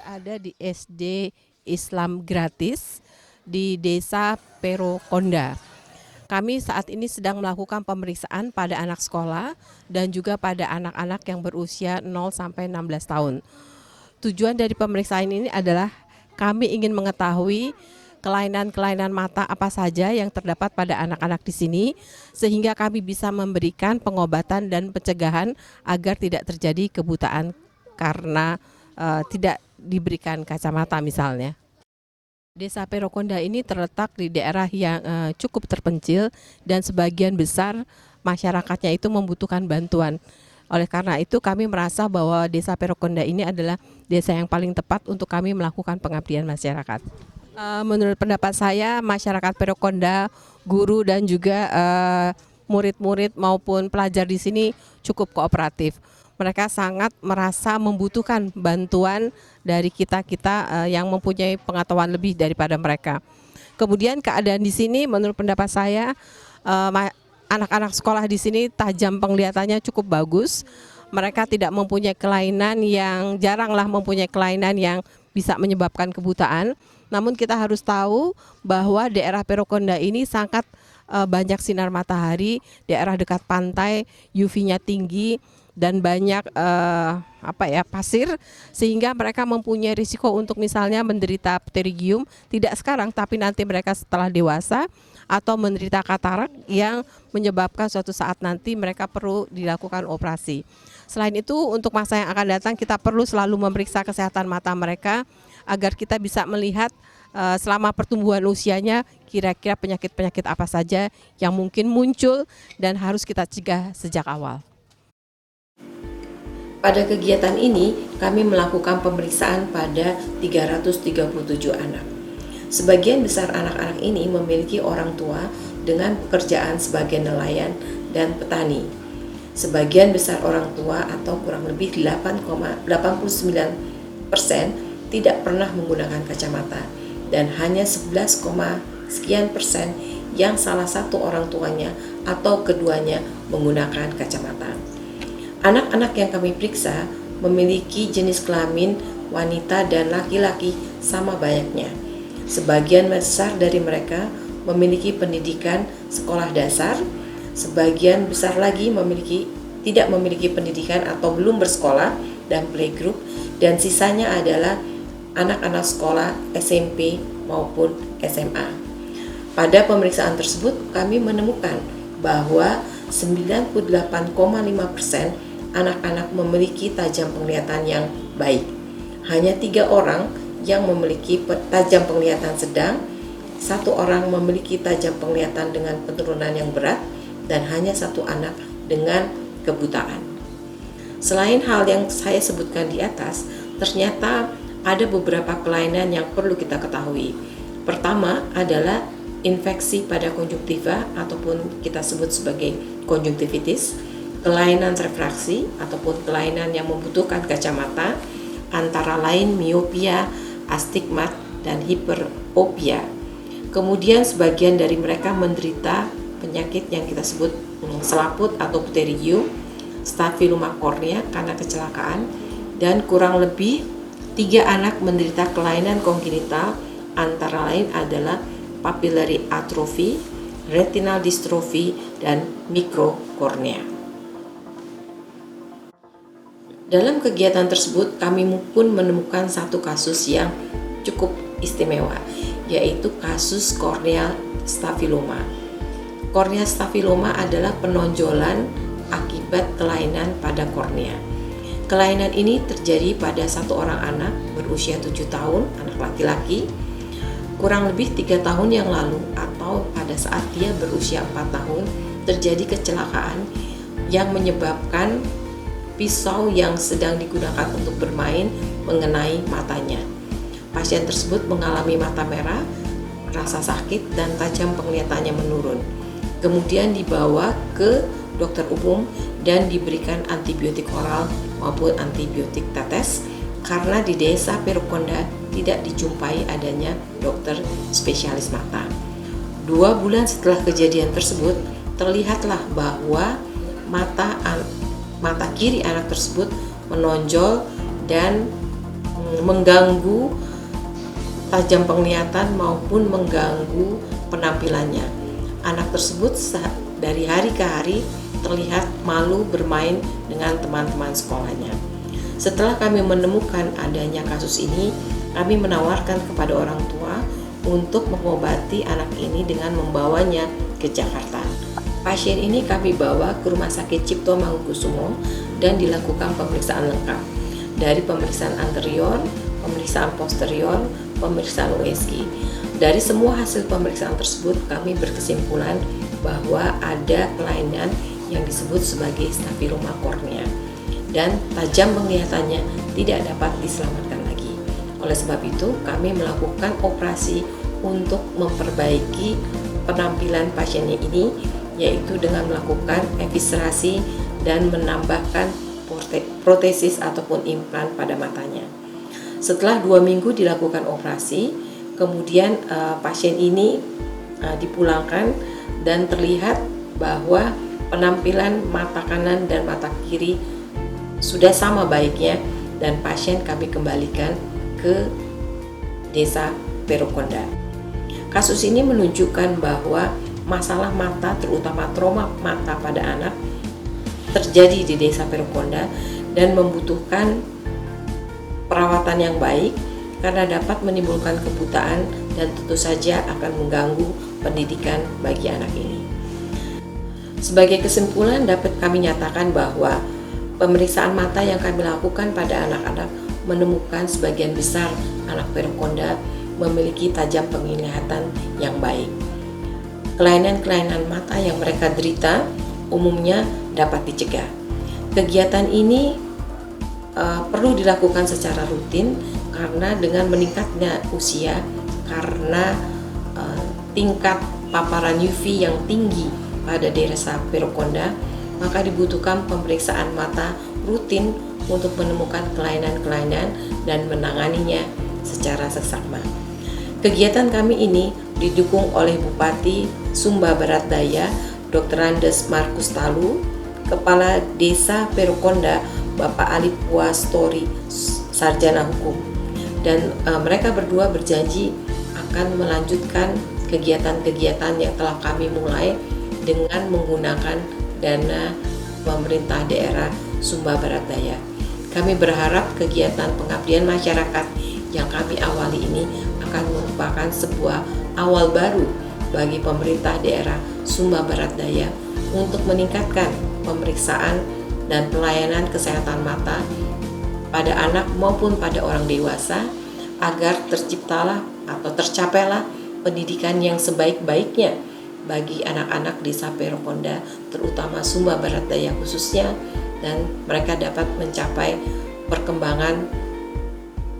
berada di SD Islam Gratis di Desa Perokonda. Kami saat ini sedang melakukan pemeriksaan pada anak sekolah dan juga pada anak-anak yang berusia 0 sampai 16 tahun. Tujuan dari pemeriksaan ini adalah kami ingin mengetahui kelainan-kelainan mata apa saja yang terdapat pada anak-anak di sini, sehingga kami bisa memberikan pengobatan dan pencegahan agar tidak terjadi kebutaan karena tidak diberikan kacamata misalnya. Desa Perokonda ini terletak di daerah yang cukup terpencil dan sebagian besar masyarakatnya itu membutuhkan bantuan. Oleh karena itu kami merasa bahwa Desa Perokonda ini adalah desa yang paling tepat untuk kami melakukan pengabdian masyarakat. Menurut pendapat saya, masyarakat Perokonda, guru dan juga murid-murid maupun pelajar di sini cukup kooperatif. Mereka sangat merasa membutuhkan bantuan dari kita-kita yang mempunyai pengetahuan lebih daripada mereka. Kemudian keadaan di sini menurut pendapat saya, anak-anak sekolah di sini tajam penglihatannya cukup bagus. Mereka tidak mempunyai kelainan yang jaranglah mempunyai kelainan yang bisa menyebabkan kebutaan. Namun kita harus tahu bahwa daerah Perokonda ini sangat banyak sinar matahari, daerah dekat pantai, UV-nya tinggi dan banyak pasir, sehingga mereka mempunyai risiko untuk misalnya menderita pterygium, tidak sekarang tapi nanti mereka setelah dewasa, atau menderita katarak yang menyebabkan suatu saat nanti mereka perlu dilakukan operasi. Selain itu, untuk masa yang akan datang kita perlu selalu memeriksa kesehatan mata mereka agar kita bisa melihat selama pertumbuhan usianya kira-kira penyakit-penyakit apa saja yang mungkin muncul dan harus kita cegah sejak awal. Pada kegiatan ini, kami melakukan pemeriksaan pada 337 anak. Sebagian besar anak-anak ini memiliki orang tua dengan pekerjaan sebagai nelayan dan petani. Sebagian besar orang tua atau kurang lebih 8,89% tidak pernah menggunakan kacamata dan hanya 11,sekian% yang salah satu orang tuanya atau keduanya menggunakan kacamata. Anak-anak yang kami periksa memiliki jenis kelamin wanita dan laki-laki sama banyaknya. Sebagian besar dari mereka memiliki pendidikan sekolah dasar, sebagian besar lagi tidak memiliki pendidikan atau belum bersekolah dan playgroup, dan sisanya adalah anak-anak sekolah SMP maupun SMA. Pada pemeriksaan tersebut kami menemukan bahwa 98,5% anak-anak memiliki tajam penglihatan yang baik. Hanya 3 orang yang memiliki tajam penglihatan sedang, 1 orang memiliki tajam penglihatan dengan penurunan yang berat, dan hanya 1 anak dengan kebutaan. Selain hal yang saya sebutkan di atas, ternyata ada beberapa kelainan yang perlu kita ketahui. Pertama adalah infeksi pada konjungtiva ataupun kita sebut sebagai konjungtivitis, kelainan refraksi ataupun kelainan yang membutuhkan kacamata, antara lain miopia, astigmat, dan hiperopia. Kemudian sebagian dari mereka menderita penyakit yang kita sebut selaput atau pterygium, staphylococcus cornea karena kecelakaan, dan kurang lebih 3 anak menderita kelainan kongenital, antara lain adalah papillary atrophy, retinal dystrophy, dan mikrokornea. Dalam kegiatan tersebut kami pun menemukan satu kasus yang cukup istimewa, yaitu kasus corneal staphyloma. Corneal staphyloma adalah penonjolan akibat kelainan pada kornea. Kelainan ini terjadi pada satu orang anak berusia 7 tahun, anak laki-laki, kurang lebih 3 tahun yang lalu atau pada saat dia berusia 4 tahun terjadi kecelakaan yang menyebabkan pisau yang sedang digunakan untuk bermain mengenai matanya. Pasien tersebut mengalami mata merah, rasa sakit, dan tajam penglihatannya menurun. Kemudian dibawa ke dokter umum dan diberikan antibiotik oral maupun antibiotik tetes karena di Desa Perokonda tidak dijumpai adanya dokter spesialis mata. 2 bulan setelah kejadian tersebut, terlihatlah bahwa mata kiri anak tersebut menonjol dan mengganggu tajam penglihatan maupun mengganggu penampilannya. Anak tersebut dari hari ke hari terlihat malu bermain dengan teman-teman sekolahnya. Setelah kami menemukan adanya kasus ini, kami menawarkan kepada orang tua untuk mengobati anak ini dengan membawanya ke Jakarta. Pasien ini kami bawa ke Rumah Sakit Cipto Mangunkusumo dan dilakukan pemeriksaan lengkap. Dari pemeriksaan anterior, pemeriksaan posterior, pemeriksaan USG. Dari semua hasil pemeriksaan tersebut, kami berkesimpulan bahwa ada kelainan yang disebut sebagai stafiloma kornea dan tajam penglihatannya tidak dapat diselamatkan lagi. Oleh sebab itu, kami melakukan operasi untuk memperbaiki penampilan pasiennya ini, yaitu dengan melakukan eviscerasi dan menambahkan protesis ataupun implan pada matanya. Setelah 2 minggu dilakukan operasi, kemudian pasien ini dipulangkan dan terlihat bahwa penampilan mata kanan dan mata kiri sudah sama baiknya dan pasien kami kembalikan ke Desa Perokonda. Kasus ini menunjukkan bahwa masalah mata, terutama trauma mata pada anak, terjadi di Desa Perokonda dan membutuhkan perawatan yang baik karena dapat menimbulkan kebutaan dan tentu saja akan mengganggu pendidikan bagi anak ini. Sebagai kesimpulan dapat kami nyatakan bahwa pemeriksaan mata yang kami lakukan pada anak-anak menemukan sebagian besar anak Perokonda memiliki tajam penglihatan yang baik. Kelainan-kelainan mata yang mereka derita umumnya dapat dicegah. Kegiatan ini perlu dilakukan secara rutin karena dengan meningkatnya usia, karena tingkat paparan UV yang tinggi pada Desa Perokonda, maka dibutuhkan pemeriksaan mata rutin untuk menemukan kelainan-kelainan dan menanganinya secara seksama. Kegiatan kami ini didukung oleh Bupati Sumba Barat Daya, Dr. Andes Markus Talu, Kepala Desa Perokonda, Bapak Ali Puastori, Sarjana Hukum, dan mereka berdua berjanji akan melanjutkan kegiatan-kegiatan yang telah kami mulai dengan menggunakan dana pemerintah daerah Sumba Barat Daya. Kami berharap kegiatan pengabdian masyarakat yang kami awali ini akan merupakan sebuah awal baru bagi pemerintah daerah Sumba Barat Daya untuk meningkatkan pemeriksaan dan pelayanan kesehatan mata pada anak maupun pada orang dewasa agar terciptalah atau tercapailah pendidikan yang sebaik-baiknya bagi anak-anak Desa Perokonda, terutama Sumba Barat Daya khususnya, dan mereka dapat mencapai perkembangan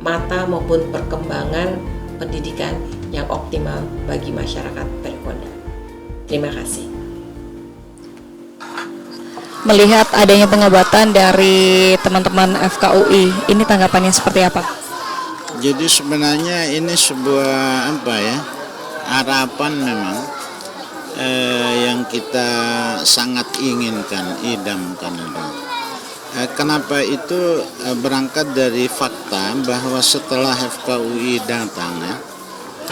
mata maupun perkembangan pendidikan yang optimal bagi masyarakat Perokonda. Terima kasih. Melihat adanya pengobatan dari teman-teman FKUI, ini tanggapannya seperti apa? Jadi sebenarnya ini sebuah harapan memang yang kita sangat inginkan, idamkan itu. Kenapa itu berangkat dari fakta bahwa setelah FKUI datang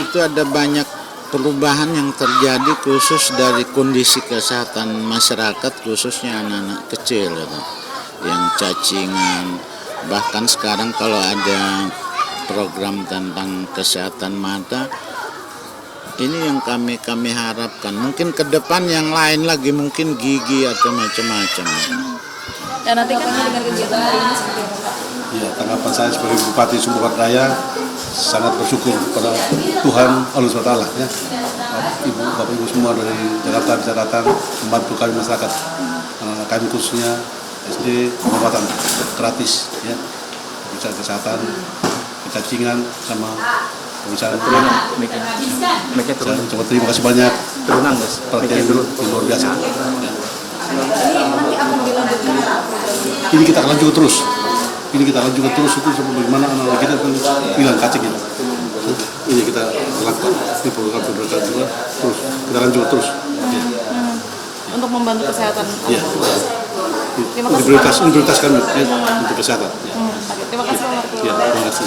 itu ada banyak perubahan yang terjadi khusus dari kondisi kesehatan masyarakat, khususnya anak-anak kecil yang cacingan. Bahkan sekarang kalau ada program tentang kesehatan mata, ini yang kami harapkan. Mungkin ke depan yang lain lagi, mungkin gigi atau macam-macam. Dan nanti kan dengan kegiatan hari ini seperti apa, Pak? Ya, tanggapan saya sebagai Bupati Sumba Barat Daya sangat bersyukur kepada Tuhan Allah SWT ya. Bapak Ibu semua dari Jakarta bisa datang membantu kami masyarakat. Anak-anak kami khususnya SD pengobatan gratis ya. Bisa kesehatan, kecacingan sama pembicaraan tulang. Saya coba terima kasih banyak. Perhatian luar biasa. Ya. Nanti akan dilanjutkan Ini kita akan lanjutkan terus. Ini kita lanjutkan terus itu bagaimana anak-anak kita itu hilang kacing kita. Ini kita lakukan. Ini program juga terus. Kita lanjutkan terus. Ya. untuk membantu kesehatan. Ya. Terima kasih. Ini prioritas kami ya, untuk kesehatan. Ya. Terima kasih Pak Markus. Ya, terima kasih.